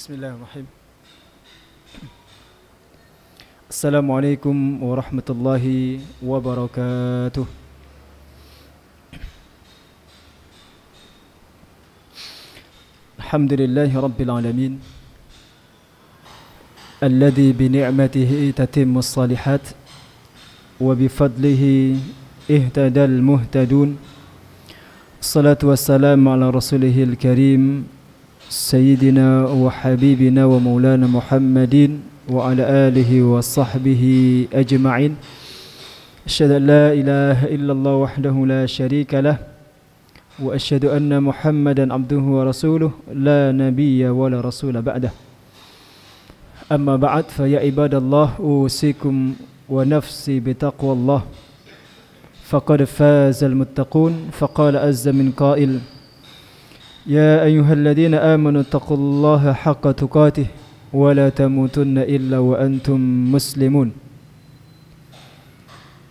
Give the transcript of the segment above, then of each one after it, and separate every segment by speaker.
Speaker 1: Bismillahirrahmanirrahim. Assalamualaikum warahmatullahi wabarakatuh. Alhamdulillahi rabbil alamin, alladhi bini'matihi tatimmus salihat wa bifadlihi ihtadal muhtadun. Assalatu wassalamu ala rasulihil karim Sayyidina wa habibina wa maulana Muhammadin wa ala alihi wa sahbihi ajma'in. Asyhadu an la ilaha illallah wahdahu la syarika lah wa asyhadu anna Muhammadan abduhu wa rasuluh la nabiyya wa la rasula ba'dah. Amma ba'd, fa ya ibadallah, usikum wa nafsi bitaqwallah, faqad fazal muttaqun. Faqala azza min qail: يا أيها الذين آمنوا اتقوا الله حق تقاته ولا تموتن إلا وأنتم مسلمون.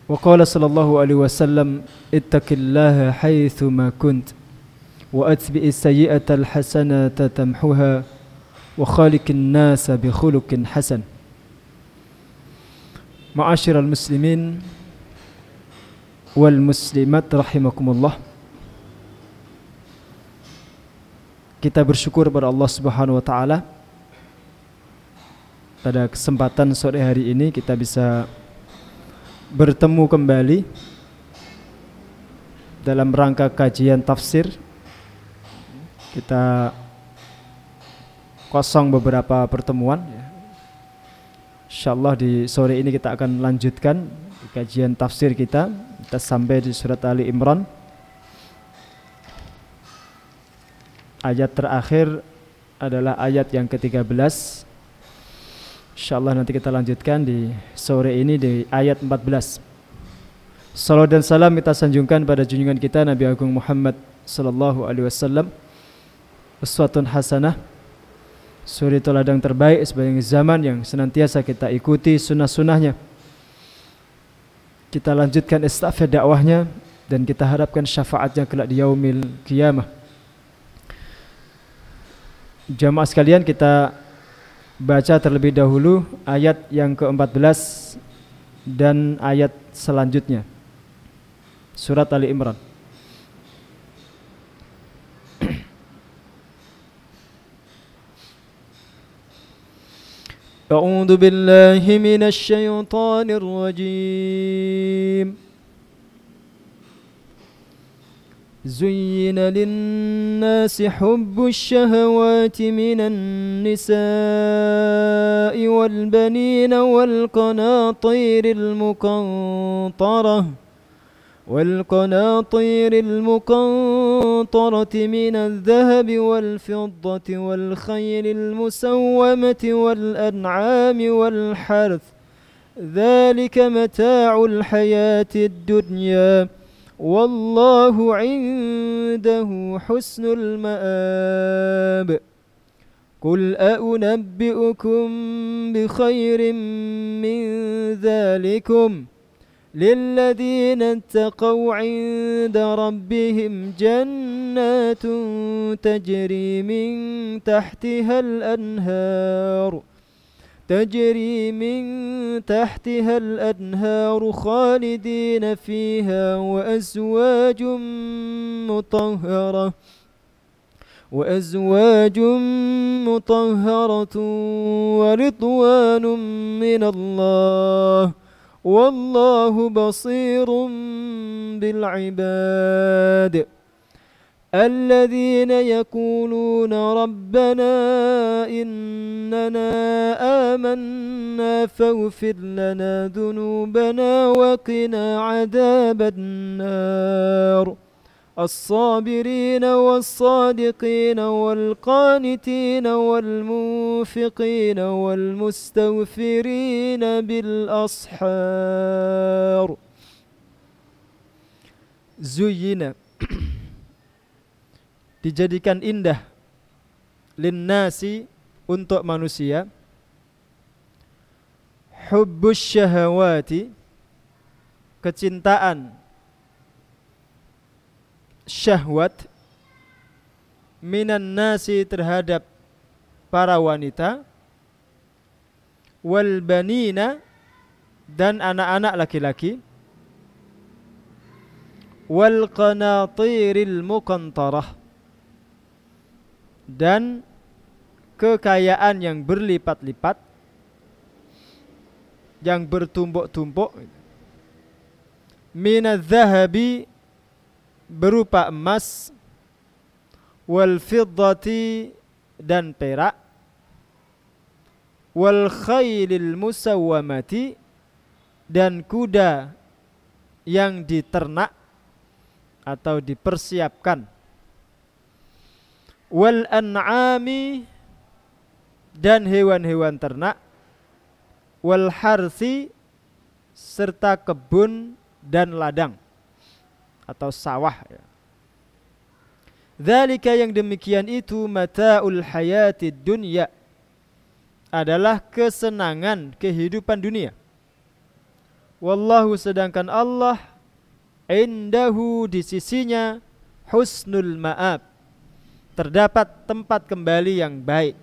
Speaker 1: وقال صلى الله عليه وسلم: اتق الله حيثما كنت وأتبع السيئة الحسنة تمحها وخالق الناس بخلق حسن. معاشر المسلمين والمسلمات رحمكم الله. Kita bersyukur kepada Allah Subhanahu wa taala, pada kesempatan sore hari ini kita bisa bertemu kembali dalam rangka kajian tafsir. Kita kosong beberapa pertemuan, insyaallah di sore ini kita akan lanjutkan kajian tafsir kita. Kita sampai di surat Ali Imran. Ayat terakhir adalah ayat yang ke-13. Insyaallah nanti kita lanjutkan di sore ini di ayat 14. Salawat dan salam kita sanjungkan pada junjungan kita Nabi Agung Muhammad sallallahu alaihi wasallam, uswatun hasanah, suri teladan terbaik sepanjang zaman yang senantiasa kita ikuti sunnah-sunnahnya. Kita lanjutkan estafet dakwahnya dan kita harapkan syafaatnya kelak di yaumil qiyamah. Jamaah sekalian, kita baca terlebih dahulu ayat yang ke-14 dan ayat selanjutnya. Surat Ali Imran. A'udzu billahi minasy syaithanir rajim. زين للناس حب الشهوات من النساء والبنين والقناطير المقنطرة من الذهب والفضة والخيل المسومة والأنعام والحرث ذلك متاع الحياة الدنيا والله عنده حسن المآب. قل أنبئكم بخير من ذلكم للذين اتقوا عند ربهم جنات تجري من تحتها الأنهار خالدين فيها وأزواج مطهرة ورضوان من الله والله بصير بالعباد. الذين يقولون ربنا إننا آمنا فاغفر لنا ذنوبنا وقنا عذاب النار. الصابرين والصادقين والقانتين والمنفقين والمستغفرين بالأسحار. زينا dijadikan indah, linnasi, untuk manusia, hubbus syahawati, kecintaan syahwat, minan nasi, terhadap para wanita, wal banina, dan anak-anak laki-laki, wal qanatiril muqantarah, dan kekayaan yang berlipat-lipat, yang bertumpuk-tumpuk, minadz zahabi, berupa emas, wal fiddati, dan perak, wal khailil musawwamati, dan kuda yang diternak atau dipersiapkan, wal an'ami, dan hewan-hewan ternak, wal harsi, serta kebun dan ladang atau sawah. Dzalika, yang demikian itu, mata'ul hayatid dunya, adalah kesenangan kehidupan dunia. Wallahu, sedangkan Allah, indahu, di sisinya, husnul ma'ab, terdapat tempat kembali yang baik.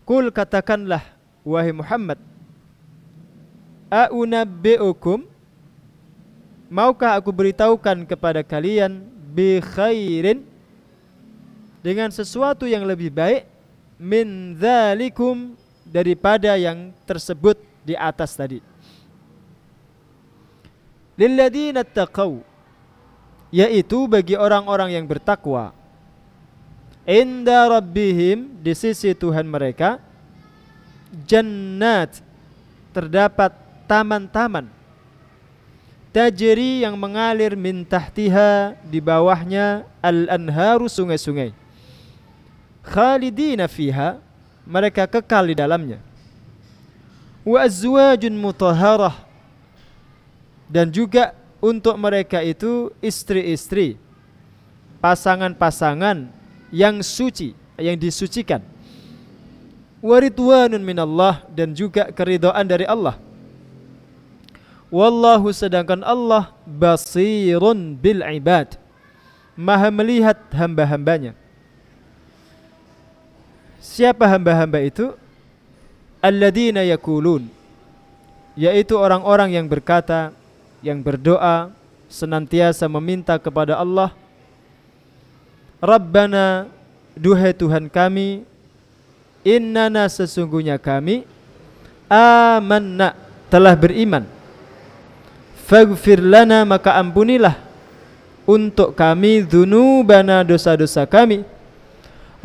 Speaker 1: Kul, katakanlah wahai Muhammad, a'unabbi'ukum, maukah aku beritahukan kepada kalian, bi khairin, dengan sesuatu yang lebih baik, min dzalikum, daripada yang tersebut di atas tadi. Lilladzina taqaw, yaitu bagi orang-orang yang bertakwa, inda rabbihim, di sisi Tuhan mereka, jannat, terdapat taman-taman, tajri, yang mengalir, min tahtiha, di bawahnya, al-anharu, sungai-sungai, khalidina fiha, mereka kekal di dalamnya, wa azwajun mutahharah, dan juga untuk mereka itu istri-istri, pasangan-pasangan yang suci, yang disucikan, wa ridwanun minallah, dan juga keridhaan dari Allah. Wallahu, sedangkan Allah, basirun bil ibad, maha melihat hamba-hambanya. Siapa hamba-hamba itu? Alladzina yakulun, yaitu orang-orang yang berkata, yang berdoa, senantiasa meminta kepada Allah, Rabbana, duhai Tuhan kami, innana, sesungguhnya kami, amanna, telah beriman, faghfir lana, maka ampunilah untuk kami, dzunubana, dosa-dosa kami,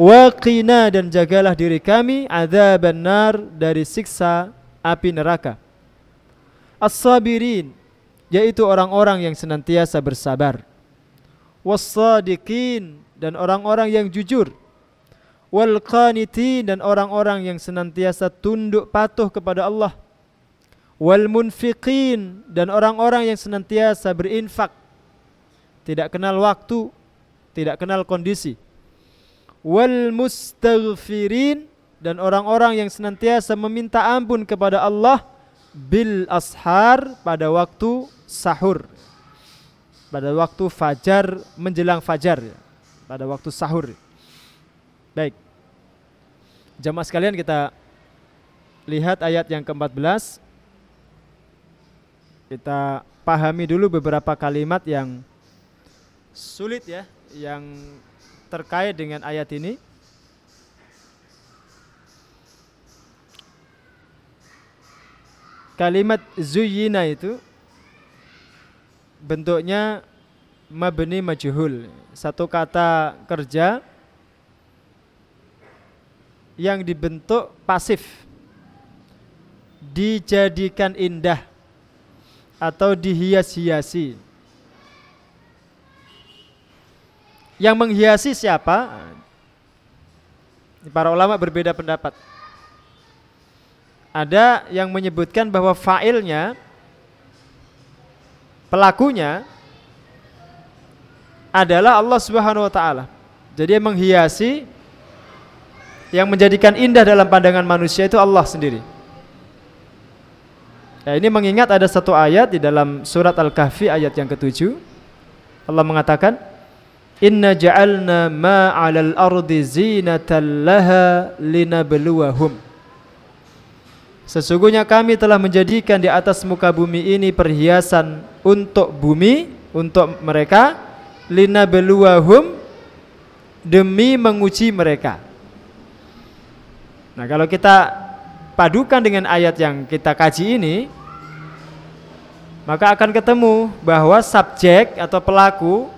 Speaker 1: wa qina, dan jagalah diri kami, adzaban nar, dari siksa api neraka, as-sabirin, yaitu orang-orang yang senantiasa bersabar, was-sadiqin, dan orang-orang yang jujur, wal qanitin, dan orang-orang yang senantiasa tunduk patuh kepada Allah, wal munfiqin, dan orang-orang yang senantiasa berinfak, tidak kenal waktu, tidak kenal kondisi, wal mustaghfirin, dan orang-orang yang senantiasa meminta ampun kepada Allah, bil ashar, pada waktu sahur, pada waktu fajar, menjelang fajar, pada waktu sahur. Baik, jamaah sekalian, kita lihat ayat yang ke-14. Kita pahami dulu beberapa kalimat yang sulit ya, yang terkait dengan ayat ini. Kalimat zuyyina itu bentuknya mabni majhul, satu kata kerja yang dibentuk pasif, dijadikan indah atau dihias-hiasi. Yang menghiasi siapa? Para ulama berbeda pendapat. Ada yang menyebutkan bahwa fa'ilnya, pelakunya adalah Allah Subhanahu wa taala. Jadi yang menghiasi, yang menjadikan indah dalam pandangan manusia itu Allah sendiri. Ya, ini mengingat ada satu ayat di dalam surat Al-Kahfi ayat yang ke-7. Allah mengatakan, Inna ja'alna ma 'alal ardi zinatan laha linabluwahum. Sesungguhnya kami telah menjadikan di atas muka bumi ini perhiasan untuk bumi, untuk mereka, linabluwahum, demi menguji mereka. Nah, kalau kita padukan dengan ayat yang kita kaji ini, maka akan ketemu bahwa subjek atau pelaku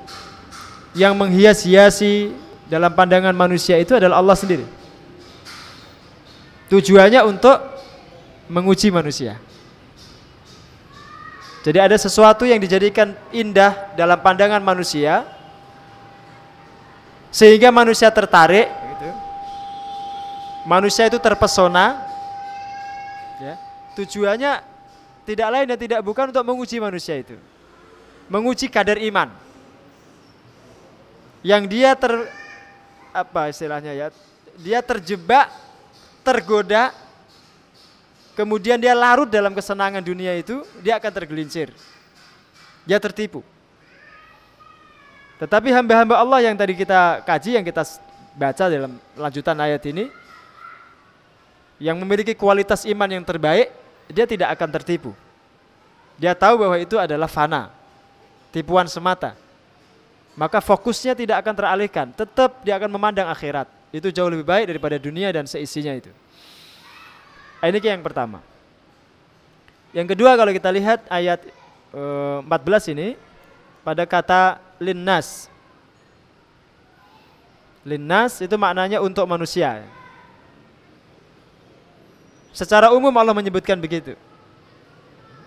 Speaker 1: yang menghias-hiasi dalam pandangan manusia itu adalah Allah sendiri. Tujuannya untuk menguji manusia. Jadi ada sesuatu yang dijadikan indah dalam pandangan manusia sehingga manusia tertarik gitu. Manusia itu terpesona ya. Tujuannya tidak lain dan tidak bukan untuk menguji manusia itu, menguji kadar iman yang dia dia terjebak, tergoda, kemudian dia larut dalam kesenangan dunia itu, dia akan tergelincir, dia tertipu. Tetapi hamba-hamba Allah yang tadi kita kaji, yang kita baca dalam lanjutan ayat ini, yang memiliki kualitas iman yang terbaik, dia tidak akan tertipu. Dia tahu bahwa itu adalah fana, tipuan semata. Maka fokusnya tidak akan teralihkan, tetap dia akan memandang akhirat. Itu jauh lebih baik daripada dunia dan seisinya itu. Ini yang pertama. Yang kedua, kalau kita lihat ayat 14 ini, pada kata linnas. Linnas itu maknanya untuk manusia. Secara umum Allah menyebutkan begitu.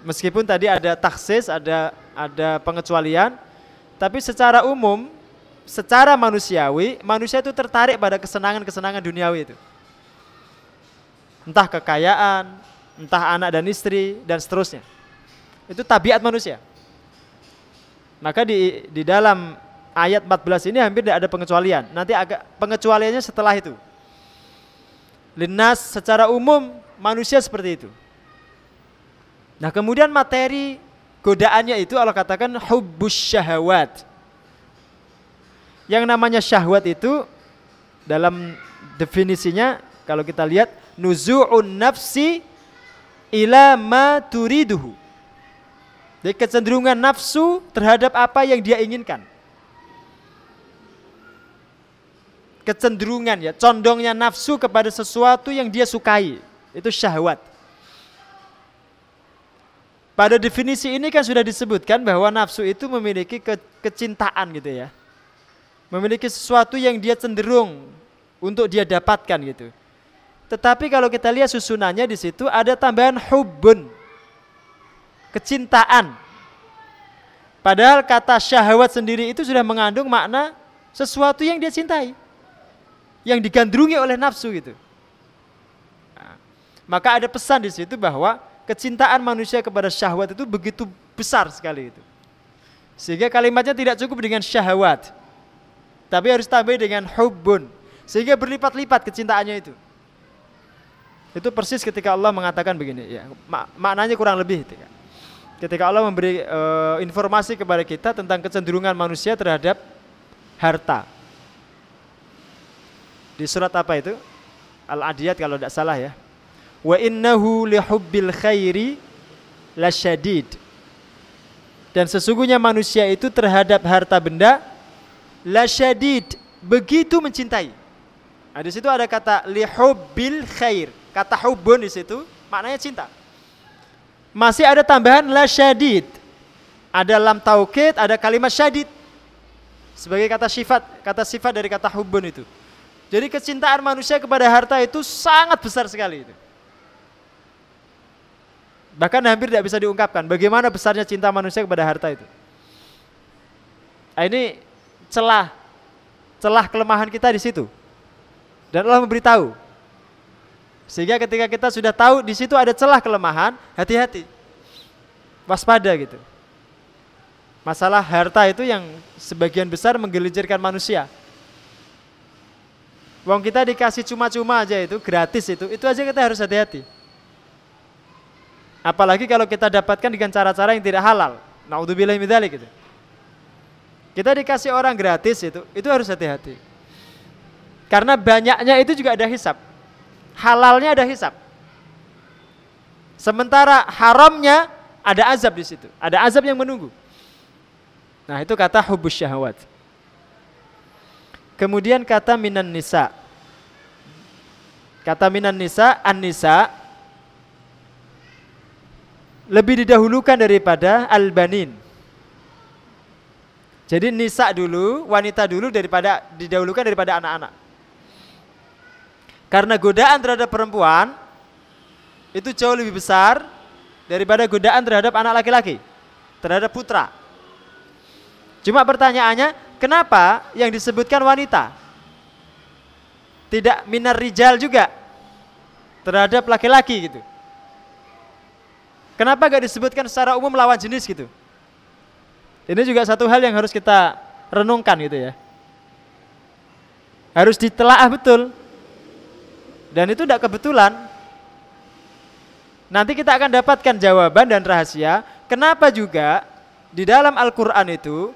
Speaker 1: Meskipun tadi ada takhsis, ada pengecualian, tapi secara umum, secara manusiawi, manusia itu tertarik pada kesenangan-kesenangan duniawi itu. Entah kekayaan, entah anak dan istri, dan seterusnya. Itu tabiat manusia. Maka di dalam ayat 14 ini hampir tidak ada pengecualian. Nanti agak pengecualiannya setelah itu. Linnas secara umum manusia seperti itu. Nah, kemudian materi godaannya itu Allah katakan hubbus syahwat. Yang namanya syahwat itu dalam definisinya kalau kita lihat nuzu'un nafsi ila ma turiduhu. Jadi kecenderungan nafsu terhadap apa yang dia inginkan. Kecenderungan ya, condongnya nafsu kepada sesuatu yang dia sukai. Itu syahwat. Pada definisi ini kan sudah disebutkan bahwa nafsu itu memiliki kecintaan gitu ya. Memiliki sesuatu yang dia cenderung untuk dia dapatkan gitu. Tetapi kalau kita lihat susunannya di situ ada tambahan hubbun. Kecintaan. Padahal kata syahwat sendiri itu sudah mengandung makna sesuatu yang dia cintai. Yang digandrungi oleh nafsu gitu. Nah, maka ada pesan di situ bahwa kecintaan manusia kepada syahwat itu begitu besar sekali itu. Sehingga kalimatnya tidak cukup dengan syahwat, tapi harus tambah dengan hubbun. Sehingga berlipat-lipat kecintaannya itu. Itu persis ketika Allah mengatakan begini ya, maknanya kurang lebih itu ya. Ketika Allah memberi informasi kepada kita tentang kecenderungan manusia terhadap harta. Di surat apa itu? Al-Adiyat kalau tidak salah ya. Wa innahu lihubbil khairi lasyadid. Dan sesungguhnya manusia itu terhadap harta benda lasyadid, begitu mencintai. Nah, di situ ada kata lihubbil khair. Kata hubbun di situ maknanya cinta. Masih ada tambahan lasyadid. Ada lam taukid, ada kalimat syadid. Sebagai kata sifat dari kata hubbun itu. Jadi kecintaan manusia kepada harta itu sangat besar sekali itu. Bahkan hampir tidak bisa diungkapkan bagaimana besarnya cinta manusia kepada harta itu. Nah, ini celah kelemahan kita di situ. Dan Allah memberitahu. Sehingga ketika kita sudah tahu di situ ada celah kelemahan, hati-hati. Waspada gitu. Masalah harta itu yang sebagian besar menggelincirkan manusia. Wong kita dikasih cuma-cuma aja itu, gratis itu aja kita harus hati-hati. Apalagi kalau kita dapatkan dengan cara-cara yang tidak halal. Naudzubillahi min dzalik gitu.
Speaker 2: Kita dikasih orang gratis itu harus hati-hati. Karena banyaknya itu juga ada hisab. Halalnya ada hisab. Sementara haramnya ada azab di situ. Ada azab yang menunggu. Nah, itu kata hubbus syahwat. Kemudian kata minan nisa. Kata minan nisa, an-nisa lebih didahulukan daripada al-banin. Jadi nisa dulu, wanita dulu didahulukan daripada anak-anak. Karena godaan terhadap perempuan itu jauh lebih besar daripada godaan terhadap anak laki-laki, terhadap putra. Cuma pertanyaannya, kenapa yang disebutkan wanita? Tidak minar rijal juga terhadap laki-laki gitu. Kenapa gak disebutkan secara umum lawan jenis gitu? Ini juga satu hal yang harus kita renungkan gitu ya. Harus ditelaah betul. Dan itu tidak kebetulan. Nanti kita akan dapatkan jawaban dan rahasia kenapa juga di dalam Al-Quran itu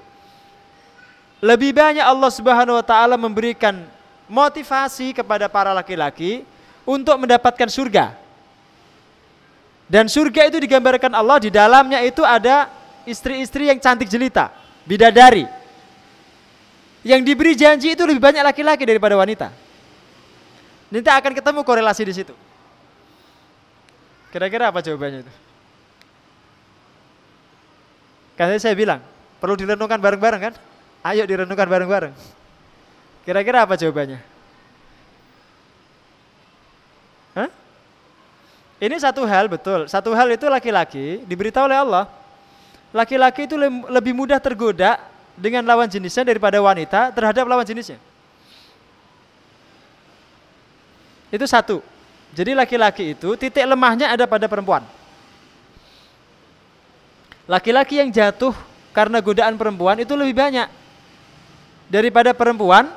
Speaker 2: lebih banyak Allah Subhanahu wa ta'ala memberikan motivasi kepada para laki-laki untuk mendapatkan surga. Dan surga itu digambarkan Allah, di dalamnya itu ada istri-istri yang cantik jelita, bidadari. Yang diberi janji itu lebih banyak laki-laki daripada wanita. Nanti akan ketemu korelasi di situ. Kira-kira apa jawabannya itu? Karena saya bilang, perlu direnungkan bareng-bareng kan? Ayo direnungkan bareng-bareng. Kira-kira apa jawabannya? Hah? Ini satu hal betul. Satu hal itu laki-laki diberitahu oleh Allah. Laki-laki itu lebih mudah tergoda dengan lawan jenisnya daripada wanita terhadap lawan jenisnya. Itu satu. Jadi laki-laki itu titik lemahnya ada pada perempuan. Laki-laki yang jatuh karena godaan perempuan itu lebih banyak daripada perempuan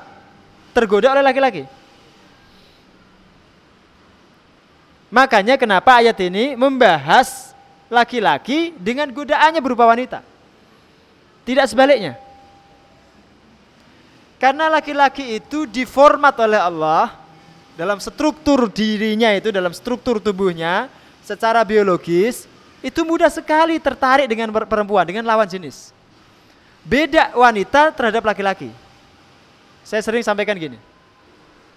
Speaker 2: tergoda oleh laki-laki. Makanya kenapa ayat ini membahas laki-laki dengan godaannya berupa wanita. Tidak sebaliknya. Karena laki-laki itu diformat oleh Allah dalam struktur dirinya itu, dalam struktur tubuhnya, secara biologis, itu mudah sekali tertarik dengan perempuan, dengan lawan jenis. Beda wanita terhadap laki-laki. Saya sering sampaikan gini.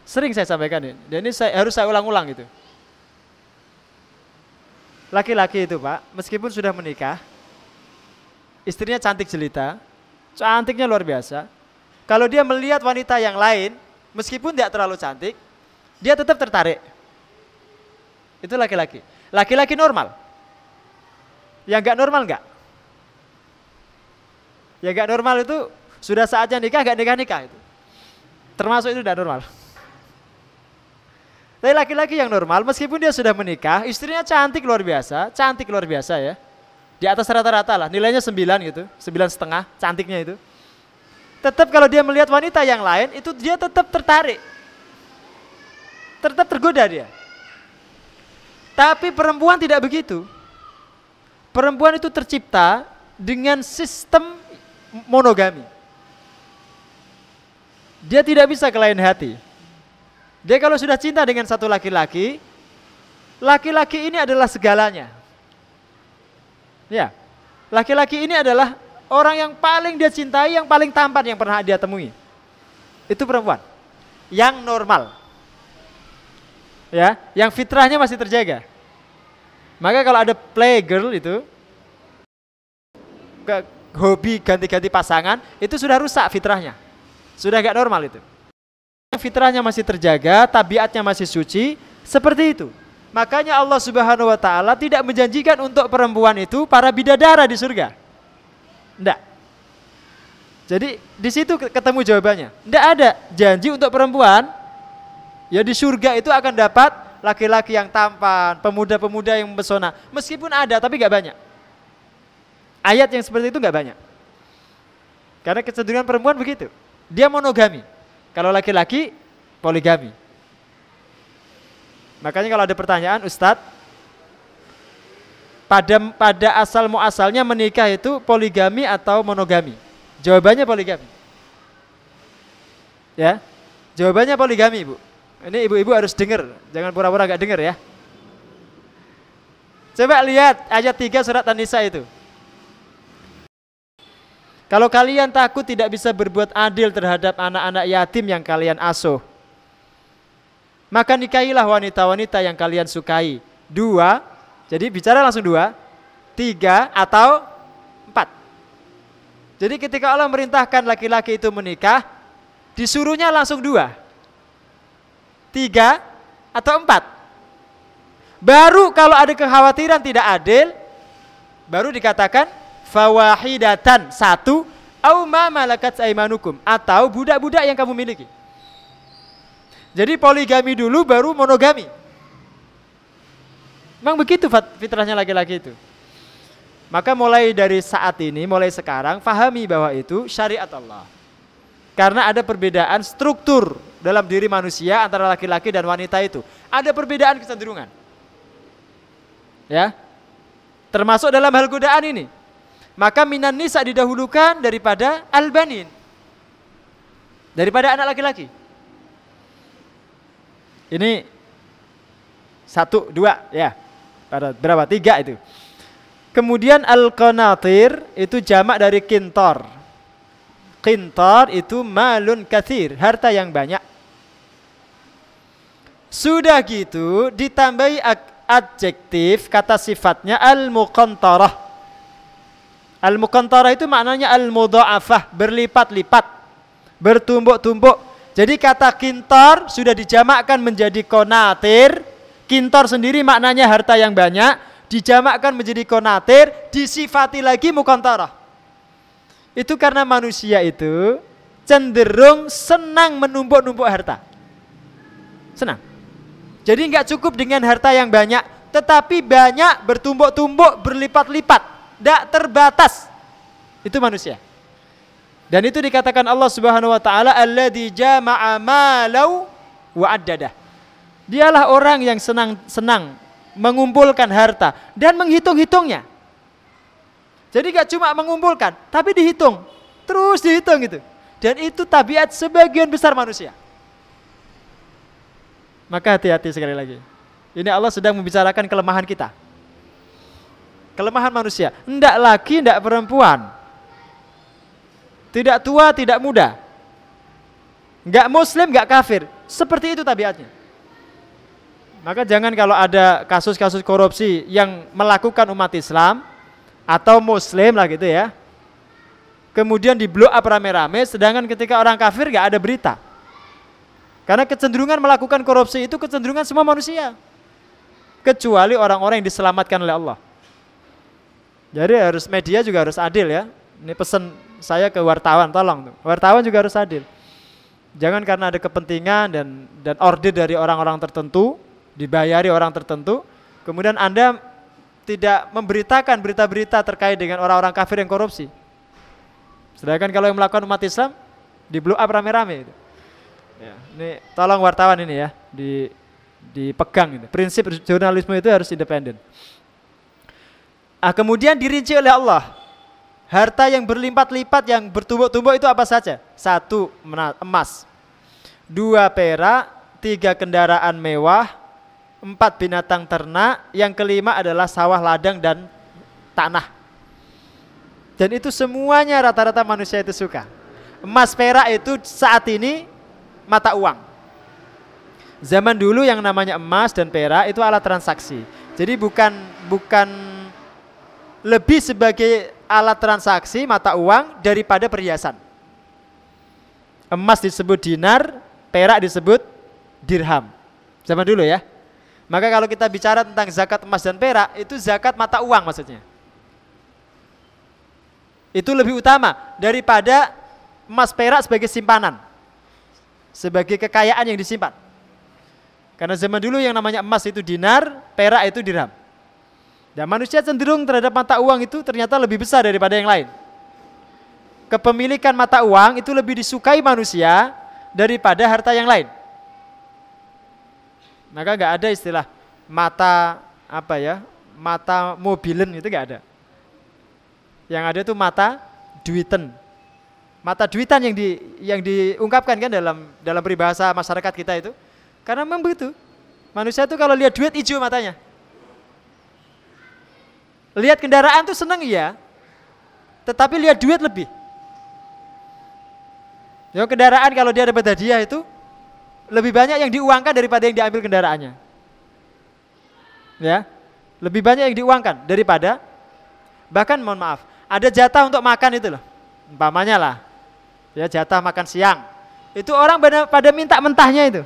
Speaker 2: Sering saya sampaikan ini. Dan ini harus saya ulang-ulang gitu. Laki-laki itu Pak, meskipun sudah menikah, istrinya cantik jelita, cantiknya luar biasa. Kalau dia melihat wanita yang lain, meskipun tidak terlalu cantik, dia tetap tertarik. Itu laki-laki. Laki-laki normal. Yang gak normal enggak? Yang gak normal itu sudah saatnya nikah, gak nikah-nikah itu. Termasuk itu tidak normal. Tapi laki-laki yang normal, meskipun dia sudah menikah, istrinya cantik luar biasa ya. Di atas rata-rata lah, nilainya 9 gitu, 9,5, cantiknya itu. Tetap kalau dia melihat wanita yang lain, itu dia tetap tertarik. Tetap tergoda dia. Tapi perempuan tidak begitu. Perempuan itu tercipta dengan sistem monogami. Dia tidak bisa ke lain hati. Dia kalau sudah cinta dengan satu laki-laki, laki-laki ini adalah segalanya. Ya, laki-laki ini adalah orang yang paling dia cintai, yang paling tampan yang pernah dia temui. Itu perempuan yang normal. Ya, yang fitrahnya masih terjaga. Maka kalau ada playgirl itu, hobi ganti-ganti pasangan, itu sudah rusak fitrahnya. Sudah gak normal itu. Fitrahnya masih terjaga, tabiatnya masih suci, seperti itu. Makanya Allah Subhanahu wa ta'ala tidak menjanjikan untuk perempuan itu para bidadara di surga. Enggak. Jadi di situ ketemu jawabannya. Enggak ada janji untuk perempuan ya di surga itu akan dapat laki-laki yang tampan, pemuda-pemuda yang mempesona. Meskipun ada tapi enggak banyak. Ayat yang seperti itu enggak banyak. Karena kecenderungan perempuan begitu. Dia monogami. Kalau laki-laki poligami. Makanya kalau ada pertanyaan, Ustadz, pada asal muasalnya menikah itu poligami atau monogami? Jawabannya poligami. Ya, jawabannya poligami, Bu. Ini ibu-ibu harus dengar, jangan pura-pura gak dengar ya. Coba lihat ayat 3 surat An-Nisa itu. Kalau kalian takut tidak bisa berbuat adil terhadap anak-anak yatim yang kalian asuh, maka nikahilah wanita-wanita yang kalian sukai. 2, jadi bicara langsung 2, 3 atau 4. Jadi ketika Allah merintahkan laki-laki itu menikah, disuruhnya langsung 2, 3 atau 4. Baru kalau ada kekhawatiran tidak adil, baru dikatakan fawahidatan, 1, au ma malakat aimanukum, atau budak-budak yang kamu miliki. Jadi poligami dulu baru monogami. Memang begitu fitrahnya laki-laki itu. Maka mulai dari saat ini, mulai sekarang, fahami bahwa itu syariat Allah. Karena ada perbedaan struktur dalam diri manusia antara laki-laki dan wanita itu. Ada perbedaan kecenderungan. Ya, termasuk dalam hal godaan ini. Maka minan nisa didahulukan daripada al-banin, daripada anak laki-laki. Ini 1, 2 ya. Pada berapa? 3 itu. Kemudian al-qanatir itu jamak dari kintor. Kintor itu malun katsir, harta yang banyak. Sudah gitu ditambahi adjektif kata sifatnya al-muqantarah. Al-muqantarah itu maknanya al-mudha'afah, berlipat-lipat, bertumbuk-tumbuk. Jadi kata kintor sudah dijamakkan menjadi konatir. Kintor sendiri maknanya harta yang banyak, dijamakkan menjadi konatir, disifati lagi muqantarah. Itu karena manusia itu cenderung senang menumpuk-numpuk harta. Senang. Jadi nggak cukup dengan harta yang banyak, tetapi banyak, bertumbuk-tumbuk, berlipat-lipat, tidak terbatas. Itu manusia. Dan itu dikatakan Allah Subhanahu wa taala alladzi jama'a malau wa addadah. Dialah orang yang senang mengumpulkan harta dan menghitung-hitungnya. Jadi gak cuma mengumpulkan, tapi dihitung. Terus dihitung gitu. Dan itu tabiat sebagian besar manusia. Maka hati-hati sekali lagi. Ini Allah sedang membicarakan kelemahan kita. Kelemahan manusia. Ndak laki, ndak perempuan. Tidak tua, tidak muda. Nggak muslim, nggak kafir. Seperti itu tabiatnya. Maka jangan kalau ada kasus-kasus korupsi yang melakukan umat Islam atau muslim lah gitu ya, kemudian di blow up rame-rame, sedangkan ketika orang kafir nggak ada berita. Karena kecenderungan melakukan korupsi itu kecenderungan semua manusia, kecuali orang-orang yang diselamatkan oleh Allah. Jadi harus media juga harus adil ya. Ini pesan saya ke wartawan, tolong wartawan juga harus adil. Jangan karena ada kepentingan dan order dari orang-orang tertentu, dibayari orang tertentu, kemudian Anda tidak memberitakan berita-berita terkait dengan orang-orang kafir yang korupsi. Sedangkan kalau yang melakukan umat Islam di blow up rame-rame itu. Ya, ini tolong wartawan ini ya dipegang itu. Prinsip jurnalisme itu harus independen. Kemudian dirinci oleh Allah. Harta yang berlipat-lipat yang bertumbuk-tumbuk itu apa saja? 1 emas, 2 perak, 3 kendaraan mewah, 4 binatang ternak, yang kelima adalah sawah ladang dan tanah. Dan itu semuanya rata-rata manusia itu suka. Emas perak itu saat ini mata uang. Zaman dulu yang namanya emas dan perak itu alat transaksi. Jadi bukan lebih sebagai alat transaksi mata uang daripada perhiasan. Emas disebut dinar, perak disebut dirham. Zaman dulu ya. Maka kalau kita bicara tentang zakat emas dan perak, itu zakat mata uang maksudnya. Itu lebih utama daripada emas perak sebagai simpanan, sebagai kekayaan yang disimpan. Karena zaman dulu yang namanya emas itu dinar, perak itu dirham. Dan manusia cenderung terhadap mata uang itu ternyata lebih besar daripada yang lain. Kepemilikan mata uang itu lebih disukai manusia daripada harta yang lain. Maka nggak ada istilah mata mata mobilen itu nggak ada. Yang ada itu mata duiten. mata duitan yang diungkapkan kan dalam peribahasa masyarakat kita itu. Karena memang begitu. Manusia itu kalau lihat duit hijau matanya. Lihat kendaraan tuh seneng ya. Tetapi lihat duit lebih. Ya, kendaraan kalau dia dapat hadiah itu lebih banyak yang diuangkan daripada yang diambil kendaraannya. Ya. Lebih banyak yang diuangkan daripada, bahkan mohon maaf, ada jatah untuk makan itu loh. Umpamanya lah. Ya, jatah makan siang. Itu orang pada minta mentahnya itu.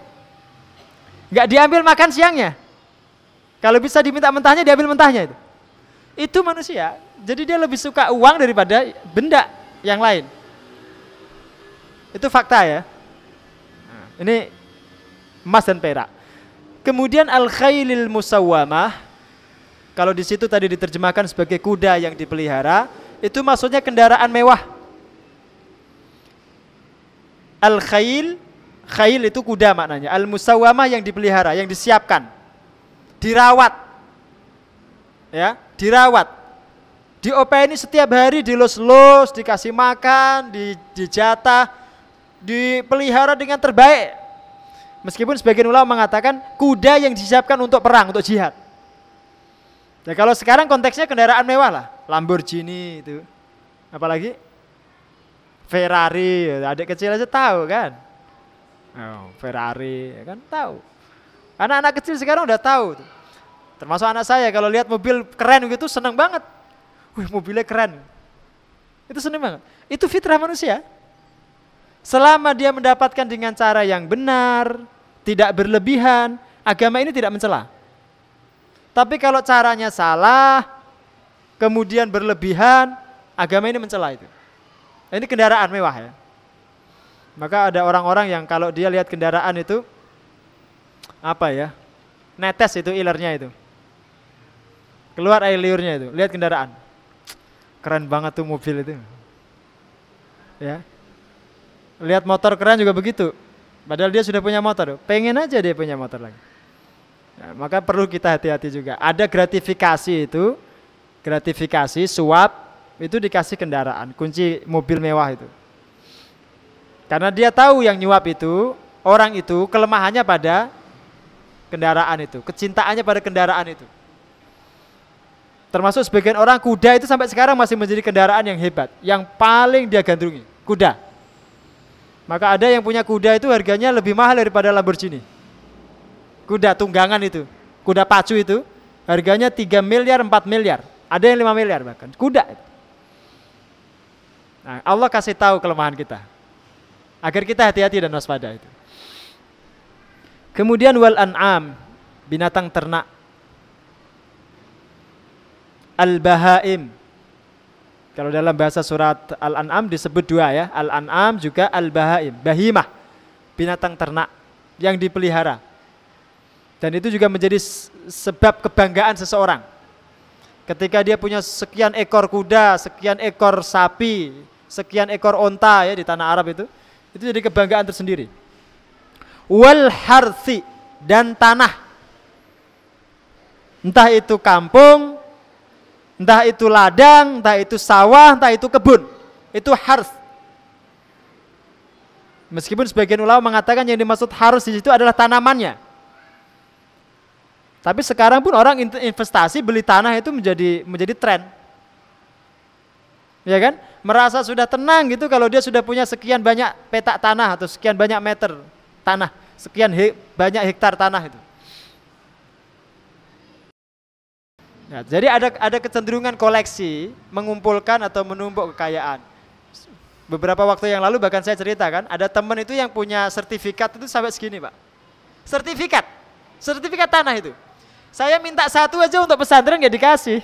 Speaker 2: Enggak diambil makan siangnya. Kalau bisa diminta mentahnya, diambil mentahnya itu. Itu manusia. Jadi dia lebih suka uang daripada benda yang lain. Itu fakta ya. Ini emas dan perak. Kemudian al-khailil musawwamah, kalau di situ tadi diterjemahkan sebagai kuda yang dipelihara, itu maksudnya kendaraan mewah. Al-khail, khail itu kuda maknanya. Al-musawwamah yang dipelihara, yang disiapkan, dirawat. Ya, dirawat. Diopeni setiap hari, dilus-lus, dikasih makan, dijatah, dipelihara dengan terbaik. Meskipun sebagian ulama mengatakan kuda yang disiapkan untuk perang, untuk jihad. Ya, kalau sekarang konteksnya kendaraan mewah lah, Lamborghini itu, apalagi Ferrari, adik kecil aja tahu kan, Ferrari kan tahu. Anak-anak kecil sekarang udah tahu, termasuk anak saya kalau lihat mobil keren gitu seneng banget, wih mobilnya keren, itu seneng banget. Itu fitrah manusia. Selama dia mendapatkan dengan cara yang benar, tidak berlebihan, agama ini tidak mencela. Tapi kalau caranya salah, kemudian berlebihan, agama ini mencela itu. Ini kendaraan mewah ya. Maka ada orang-orang yang kalau dia lihat kendaraan itu, apa ya, netes itu ilernya itu. Keluar air liurnya itu, lihat kendaraan. Keren banget tuh mobil itu. Ya. Lihat motor keren juga begitu. Padahal dia sudah punya motor, pengen aja dia punya motor lagi. Nah, maka perlu kita hati-hati juga. Ada gratifikasi itu, gratifikasi, suap, itu dikasih kendaraan, kunci mobil mewah itu. Karena dia tahu yang nyuap itu, orang itu kelemahannya pada kendaraan itu, kecintaannya pada kendaraan itu. Termasuk sebagian orang kuda itu sampai sekarang masih menjadi kendaraan yang hebat, yang paling dia gandrungi, kuda. Maka ada yang punya kuda itu harganya lebih mahal daripada Lamborghini. Kuda tunggangan itu, kuda pacu itu harganya 3 miliar, 4 miliar, ada yang 5 miliar bahkan, kuda. Nah, Allah kasih tahu kelemahan kita, agar kita hati-hati dan waspada itu. Kemudian wal an'am, binatang ternak. Al-bahaim, kalau dalam bahasa surat Al-An'am disebut dua ya, Al-An'am juga Al-bahaim, bahimah, binatang ternak yang dipelihara. Dan itu juga menjadi sebab kebanggaan seseorang. Ketika dia punya sekian ekor kuda, sekian ekor sapi, sekian ekor onta ya di tanah Arab itu jadi kebanggaan tersendiri. Wal harthi, dan tanah. Entah itu kampung, entah itu ladang, entah itu sawah, entah itu kebun. Itu harth. Meskipun sebagian ulama mengatakan yang dimaksud harth di situ adalah tanamannya. Tapi sekarang pun orang investasi beli tanah itu menjadi tren. Ya kan? Merasa sudah tenang gitu kalau dia sudah punya sekian banyak petak tanah atau sekian banyak meter tanah, sekian banyak hektar tanah itu. Ya, jadi ada kecenderungan koleksi, mengumpulkan atau menumpuk kekayaan. Beberapa waktu yang lalu bahkan saya ceritakan, ada teman itu yang punya sertifikat itu sampai segini, Pak. Sertifikat tanah itu. Saya minta satu aja untuk pesantren nggak dikasih.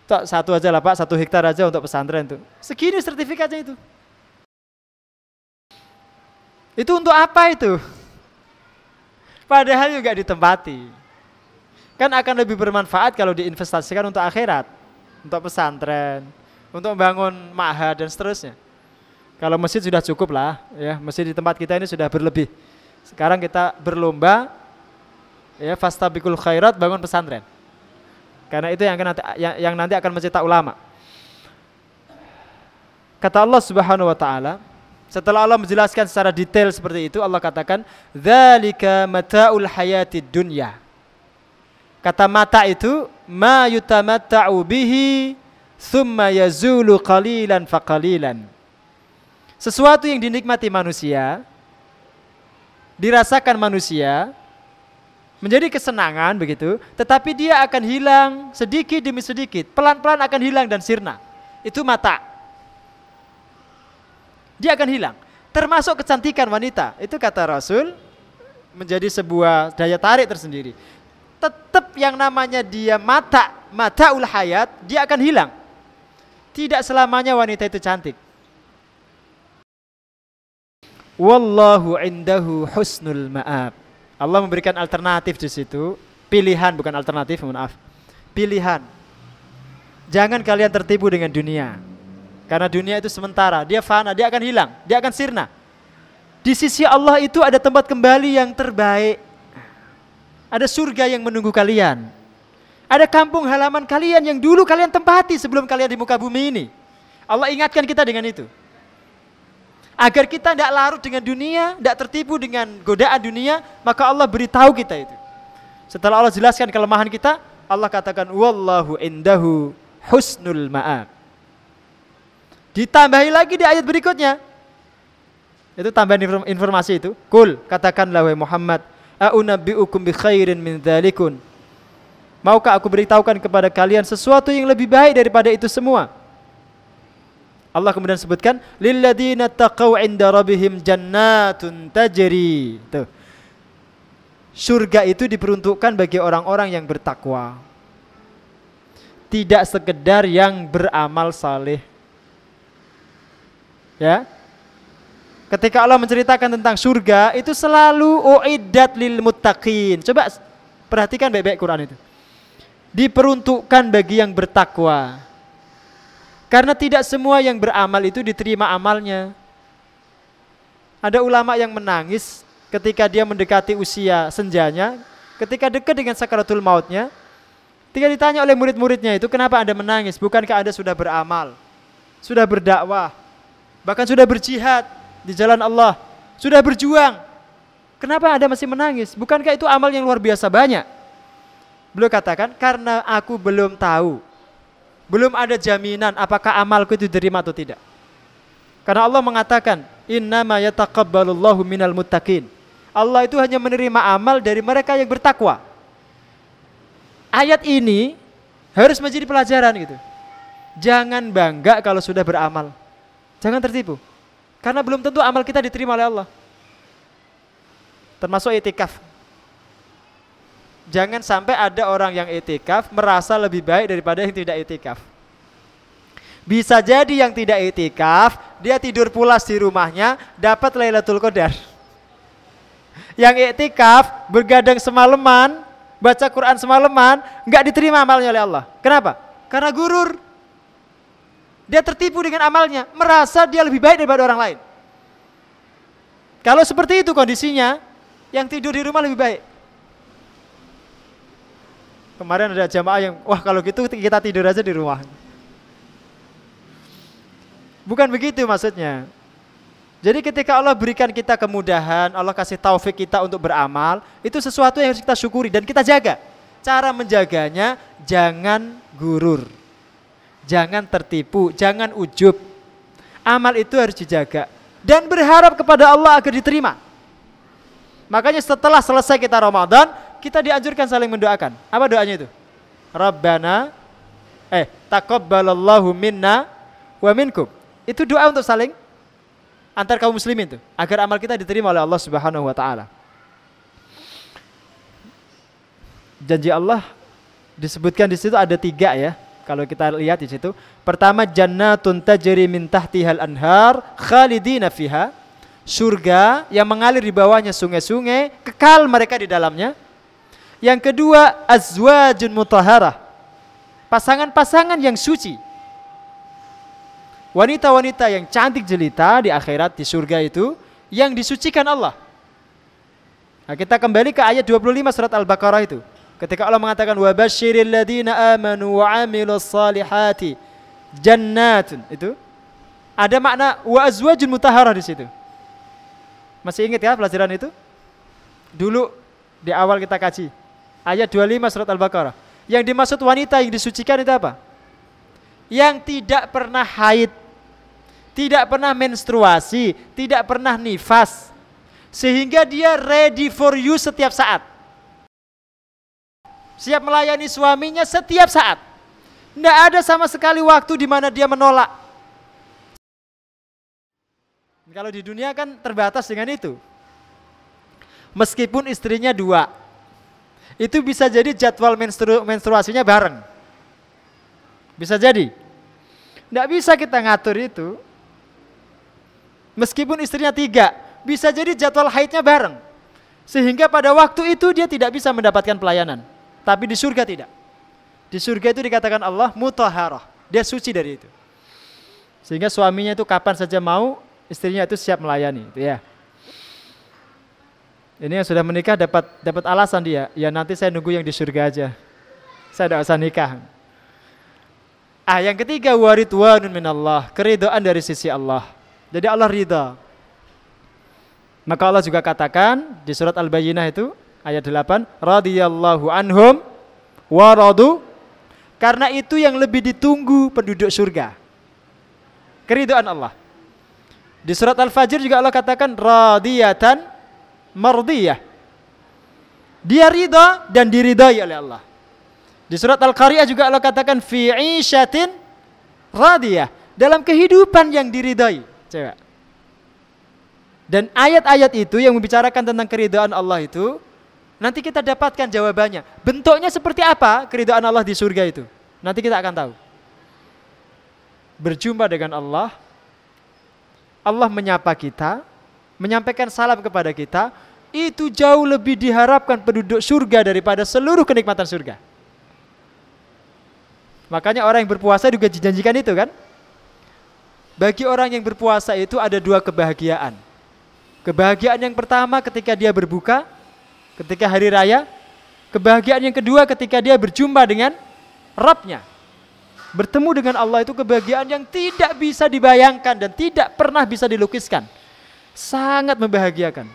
Speaker 2: Tok, satu aja lah Pak, 1 hektar aja untuk pesantren itu. Segini sertifikatnya itu. Itu untuk apa itu? Padahal juga ditempati. Kan akan lebih bermanfaat kalau diinvestasikan untuk akhirat, untuk pesantren, untuk membangun ma'had dan seterusnya. Kalau masjid sudah cukup lah, ya masjid di tempat kita ini sudah berlebih. Sekarang kita berlomba, ya fastabiqul khairat, bangun pesantren. Karena itu yang nanti akan mencetak ulama. Kata Allah Subhanahu wa taala, setelah Allah menjelaskan secara detail seperti itu, Allah katakan, "Dzalika mata'ul hayatid dunya." Kata mata itu ma yutamatta'u bihi thumma yazulu qalilan faqalilan. Sesuatu yang dinikmati manusia, dirasakan manusia, menjadi kesenangan begitu, tetapi dia akan hilang sedikit demi sedikit, pelan-pelan akan hilang dan sirna. Itu mata. Dia akan hilang. Termasuk kecantikan wanita. Itu kata Rasul menjadi sebuah daya tarik tersendiri. Tetap yang namanya dia mataul hayat, dia akan hilang. Tidak selamanya wanita itu cantik. Wallahu indahu husnul ma'ab. Allah memberikan alternatif di situ, pilihan bukan alternatif, maaf. Pilihan. Jangan kalian tertipu dengan dunia. Karena dunia itu sementara, dia fana, dia akan hilang, dia akan sirna. Di sisi Allah itu ada tempat kembali yang terbaik. Ada surga yang menunggu kalian. Ada kampung halaman kalian yang dulu kalian tempati sebelum kalian di muka bumi ini. Allah ingatkan kita dengan itu. Agar kita tidak larut dengan dunia, tidak tertipu dengan godaan dunia, maka Allah beritahu kita itu. Setelah Allah jelaskan kelemahan kita, Allah katakan, wallahu indahu husnul ma'ab. Ditambahi lagi di ayat berikutnya. Itu tambahan informasi itu. Kul, katakanlah wahai Muhammad, a'unabbi'ukum bi khairin min dzalikun. Maukah aku beritahukan kepada kalian sesuatu yang lebih baik daripada itu semua? Allah kemudian sebutkan, lilladzina taqaw 'inda rabbihim jannatun tajri. Tuh. Surga itu diperuntukkan bagi orang-orang yang bertakwa. Tidak sekedar yang beramal saleh. Ya. Ketika Allah menceritakan tentang surga, itu selalu uiddat lil muttaqin. Coba perhatikan baik-baik Quran itu. Diperuntukkan bagi yang bertakwa. Karena tidak semua yang beramal itu diterima amalnya. Ada ulama yang menangis ketika dia mendekati usia senjanya, ketika dekat dengan sakaratul mautnya. Ketika ditanya oleh murid-muridnya itu, kenapa Anda menangis? Bukankah Anda sudah beramal, sudah berdakwah, bahkan sudah berjihad di jalan Allah, sudah berjuang? Kenapa Anda masih menangis? Bukankah itu amal yang luar biasa banyak? Beliau katakan, karena aku belum tahu, belum ada jaminan apakah amalku itu diterima atau tidak. Karena Allah mengatakan, innama yataqabbalullahu minal muttaqin. Allah itu hanya menerima amal dari mereka yang bertakwa. Ayat ini harus menjadi pelajaran gitu. Jangan bangga kalau sudah beramal. Jangan tertipu. Karena belum tentu amal kita diterima oleh Allah. Termasuk itikaf. Jangan sampai ada orang yang itikaf merasa lebih baik daripada yang tidak itikaf. Bisa jadi yang tidak itikaf, dia tidur pulas di rumahnya, dapat Lailatul Qadar. Yang itikaf, bergadang semalaman, baca Quran semalaman, enggak diterima amalnya oleh Allah. Kenapa? Karena gurur. Dia tertipu dengan amalnya, merasa dia lebih baik daripada orang lain. Kalau seperti itu kondisinya, yang tidur di rumah lebih baik. Kemarin ada jamaah yang, wah kalau gitu kita tidur aja di rumah. Bukan begitu maksudnya. Jadi ketika Allah berikan kita kemudahan, Allah kasih taufik kita untuk beramal, itu sesuatu yang harus kita syukuri dan kita jaga. Cara menjaganya, jangan gurur, jangan tertipu, jangan ujub. Amal itu harus dijaga dan berharap kepada Allah agar diterima. Makanya setelah selesai kita Ramadan, kita dianjurkan saling mendoakan. Apa doanya itu? Rabbana taqabbalallahu minna wa minkum. Itu doa untuk saling antar kaum muslimin itu, agar amal kita diterima oleh Allah Subhanahu wa taala. Janji Allah disebutkan di situ ada 3 ya. Kalau kita lihat di situ, pertama jannatun tajri min tahtihal anhar khalidina fiha. Surga yang mengalir di bawahnya sungai-sungai, kekal mereka di dalamnya. Yang kedua, azwajun mutahharah. Pasangan-pasangan yang suci. Wanita-wanita yang cantik jelita di akhirat, di surga itu, yang disucikan Allah. Nah, kita kembali ke ayat 25 surat Al-Baqarah itu. Ketika Allah mengatakan, wa basyiril ladzina amanu wa amilus salihati jannatun. Itu Ada makna wa azwajun mutahharah di situ. Masih ingat ya pelajaran itu? Dulu di awal kita kaji ayat 25 surat Al-Baqarah. Yang dimaksud wanita yang disucikan itu apa? Yang tidak pernah haid, tidak pernah menstruasi, tidak pernah nifas, sehingga dia ready for you setiap saat. Siap melayani suaminya setiap saat. Tidak ada sama sekali waktu di mana dia menolak. Kalau di dunia kan terbatas dengan itu. Meskipun istrinya 2, itu bisa jadi jadwal menstruasinya bareng. Bisa jadi. Tidak bisa kita ngatur itu. Meskipun istrinya 3, bisa jadi jadwal haidnya bareng. Sehingga pada waktu itu dia tidak bisa mendapatkan pelayanan. Tapi di surga tidak. Di surga itu dikatakan Allah mutahharah. Dia suci dari itu. Sehingga suaminya itu kapan saja mau, istrinya itu siap melayani, itu ya. Ini yang sudah menikah dapat alasan dia. Ya nanti saya nunggu yang di surga aja. Saya tidak usah nikah. Yang ketiga waridwanun minallah, keridhaan dari sisi Allah. Jadi Allah ridha. Maka Allah juga katakan di surat Al-Bayyinah itu ayat 8, radhiyallahu anhum wa radu, karena itu yang lebih ditunggu penduduk surga. Keridhaan Allah. Di surat Al-Fajr juga Allah katakan radiyatan mardiyah. Dia ridha dan diridai oleh Allah. Di surat Al-Qariyah juga Allah katakan fi 'ishatin radiyah, dalam kehidupan yang diridai. Coba. Dan ayat-ayat itu yang membicarakan tentang keridhaan Allah itu nanti kita dapatkan jawabannya. Bentuknya seperti apa keridhaan Allah di surga itu? Nanti kita akan tahu. Berjumpa dengan Allah, Allah menyapa kita, menyampaikan salam kepada kita, itu jauh lebih diharapkan penduduk surga daripada seluruh kenikmatan surga. Makanya orang yang berpuasa juga dijanjikan itu kan. Bagi orang yang berpuasa itu ada 2 kebahagiaan. Kebahagiaan yang pertama ketika dia berbuka, ketika hari raya. Kebahagiaan yang kedua ketika dia berjumpa dengan Rabbnya. Bertemu dengan Allah itu kebahagiaan yang tidak bisa dibayangkan dan tidak pernah bisa dilukiskan. Sangat membahagiakan.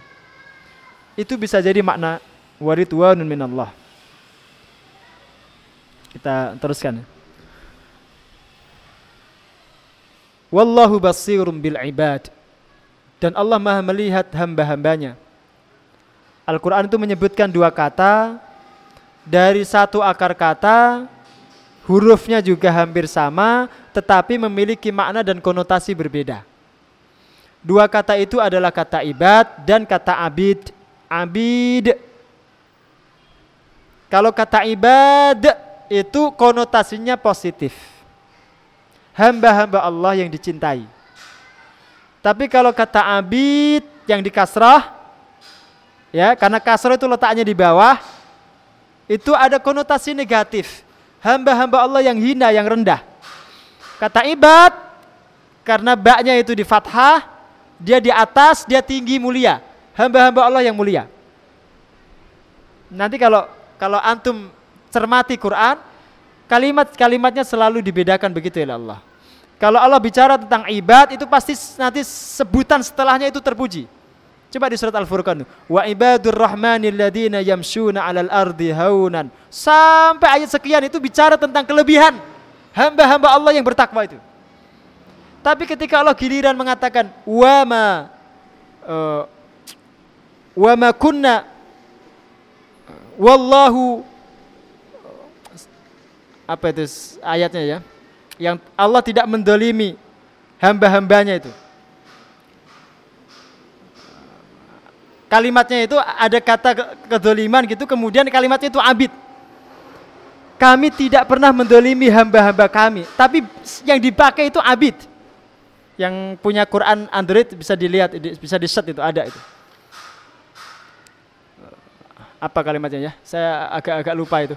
Speaker 2: Itu bisa jadi makna waridwanun minallah. Kita teruskan. Wallahu basirum bil ibad. Dan Allah Maha melihat hamba-hambanya. Al-Quran itu menyebutkan 2 kata. Dari satu akar kata, hurufnya juga hampir sama, tetapi memiliki makna dan konotasi berbeda. 2 kata itu adalah kata ibad dan kata abid. Abid. Kalau kata ibad itu konotasinya positif. Hamba-hamba Allah yang dicintai. Tapi kalau kata abid yang di kasrah, ya, karena kasrah itu letaknya di bawah, itu ada konotasi negatif. Hamba-hamba Allah yang hina, yang rendah. Kata ibad, karena baknya itu di fathah, dia di atas, dia tinggi, mulia. Hamba-hamba Allah yang mulia. Nanti kalau antum cermati Quran, kalimat-kalimatnya selalu dibedakan begitu ya Allah. Kalau Allah bicara tentang ibad, itu pasti nanti sebutan setelahnya itu terpuji. Coba di surat Al-Furqan, wa ibadur rahmanil ladzina yamshuna 'alal ardi haunan. Sampai ayat sekian itu bicara tentang kelebihan hamba-hamba Allah yang bertakwa itu. Tapi ketika Allah giliran mengatakan wa ma kunna wallahu, apa itu ayatnya ya, yang Allah tidak mendolimi hamba-hambanya itu. Kalimatnya itu ada kata kedoliman gitu, kemudian kalimatnya itu abid. Kami tidak pernah mendolimi hamba-hamba kami, tapi yang dipakai itu abid. Yang punya Quran Android bisa dilihat, bisa di search, itu ada itu. Apa kalimatnya ya? Saya agak lupa itu.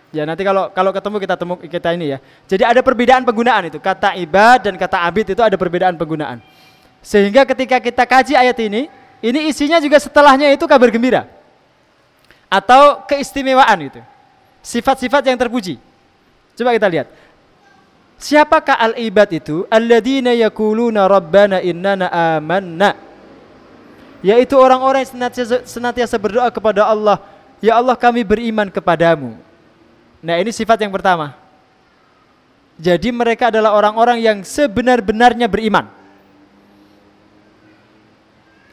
Speaker 2: Ya nanti kalau ketemu kita ini ya. Jadi ada perbedaan penggunaan itu. Kata ibad dan kata abid itu ada perbedaan penggunaan. Sehingga ketika kita kaji ayat ini isinya juga setelahnya itu kabar gembira. Atau keistimewaan itu. Sifat-sifat yang terpuji. Coba kita lihat. Siapakah al-ibad itu? Alladzina yaquluna rabbana innana amanna. Yaitu orang-orang yang senantiasa berdoa kepada Allah, ya Allah kami beriman kepadamu. Nah, ini sifat yang pertama. Jadi mereka adalah orang-orang yang sebenar-benarnya beriman.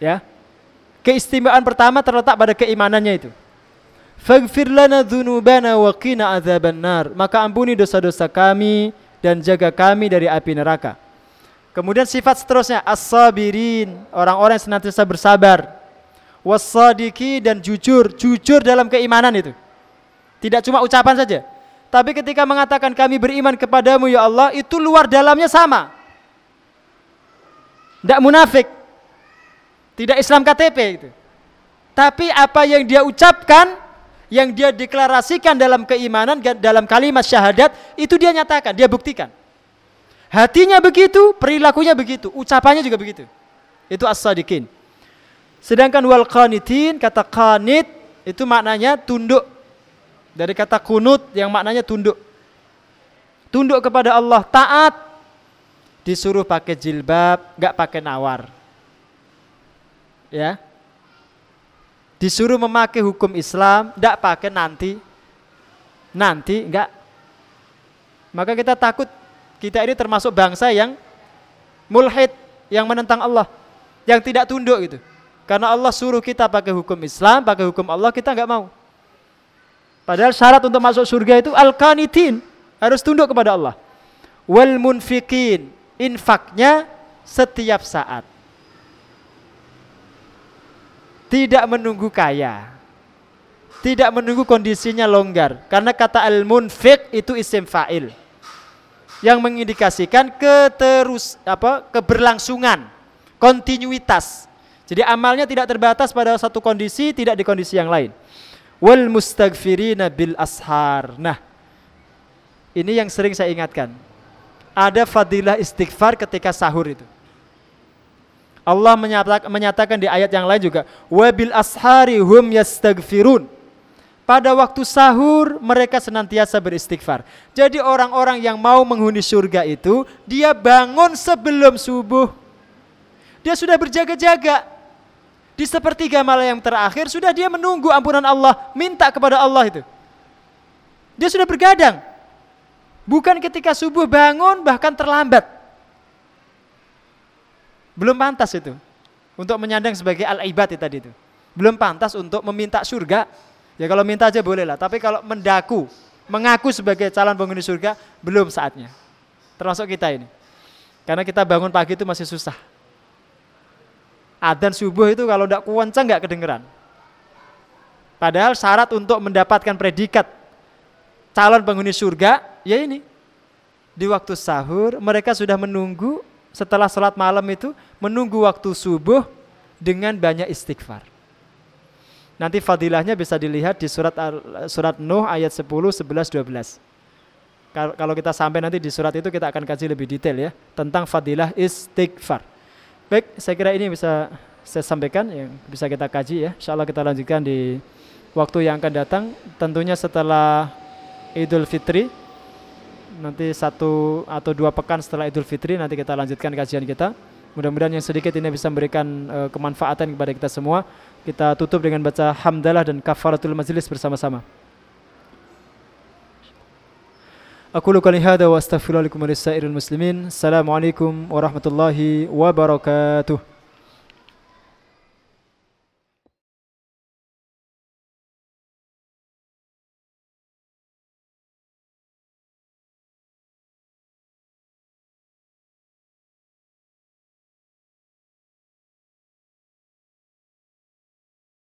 Speaker 2: Ya. Keistimewaan pertama terletak pada keimanannya itu. Faghfir lana dzunubana wa qina adzabannar. Maka ampuni dosa-dosa kami dan jaga kami dari api neraka. Kemudian sifat seterusnya as-sabirin, orang-orang yang senantiasa bersabar. Was-sadiqi, dan jujur dalam keimanan itu. Tidak cuma ucapan saja, tapi ketika mengatakan kami beriman kepadamu ya Allah, itu luar dalamnya sama. Tidak munafik, tidak Islam KTP itu. Tapi apa yang dia ucapkan, yang dia deklarasikan dalam keimanan, dalam kalimat syahadat, itu dia nyatakan, dia buktikan. Hatinya begitu, perilakunya begitu, ucapannya juga begitu. Itu as-sadiqin. Sedangkan wal qanitin, kata qanit itu maknanya tunduk. Dari kata kunut yang maknanya tunduk. Tunduk kepada Allah, taat. Disuruh pakai jilbab, enggak pakai nawar. Ya. Disuruh memakai hukum Islam, enggak pakai nanti. Nanti enggak. Maka kita takut kita ini termasuk bangsa yang mulhid, yang menentang Allah, yang tidak tunduk gitu. Karena Allah suruh kita pakai hukum Islam, pakai hukum Allah, kita enggak mau. Padahal syarat untuk masuk surga itu al-qanitin, harus tunduk kepada Allah. Wal munfiqin, infaknya setiap saat. Tidak menunggu kaya. Tidak menunggu kondisinya longgar. Karena kata al-munfiq itu isim fa'il. Yang mengindikasikan keberlangsungan, kontinuitas. Jadi amalnya tidak terbatas pada satu kondisi, tidak di kondisi yang lain. Wal mustaghfirina bil ashar. Nah, ini yang sering saya ingatkan. Ada fadilah istighfar ketika sahur itu. Allah menyatakan di ayat yang lain juga, wa bil ashari hum yastaghfirun. Pada waktu sahur mereka senantiasa beristighfar. Jadi orang-orang yang mau menghuni surga itu, dia bangun sebelum subuh. Dia sudah berjaga-jaga. Di sepertiga malam yang terakhir sudah dia menunggu ampunan Allah, minta kepada Allah itu. Dia sudah bergadang. Bukan ketika subuh bangun bahkan terlambat. Belum pantas itu untuk menyandang sebagai al-ibad tadi itu. Belum pantas untuk meminta surga. Ya kalau minta aja boleh lah, tapi kalau mengaku sebagai calon penghuni surga, belum saatnya. Termasuk kita ini. Karena kita bangun pagi itu masih susah. Adzan subuh itu kalau tidak kencang nggak kedengeran. Padahal syarat untuk mendapatkan predikat calon penghuni surga, ya ini. Di waktu sahur mereka sudah menunggu, setelah sholat malam itu menunggu waktu subuh dengan banyak istighfar. Nanti fadilahnya bisa dilihat di surat Nuh ayat 10, 11, 12. Kalau kita sampai nanti di surat itu kita akan kaji lebih detail ya tentang fadilah istighfar. Baik, saya kira ini bisa saya sampaikan yang bisa kita kaji ya. Insyaallah kita lanjutkan di waktu yang akan datang, tentunya setelah Idul Fitri. Nanti 1 atau 2 pekan setelah Idul Fitri nanti kita lanjutkan kajian kita. Mudah-mudahan yang sedikit ini bisa memberikan kemanfaatan kepada kita semua. Kita tutup dengan baca hamdalah dan kafaratul majlis bersama-sama. Aqulu qouli hadza wa astaghfirullahi wa lakum wa lisairil muslimin. Assalamualaikum warahmatullahi wabarakatuh.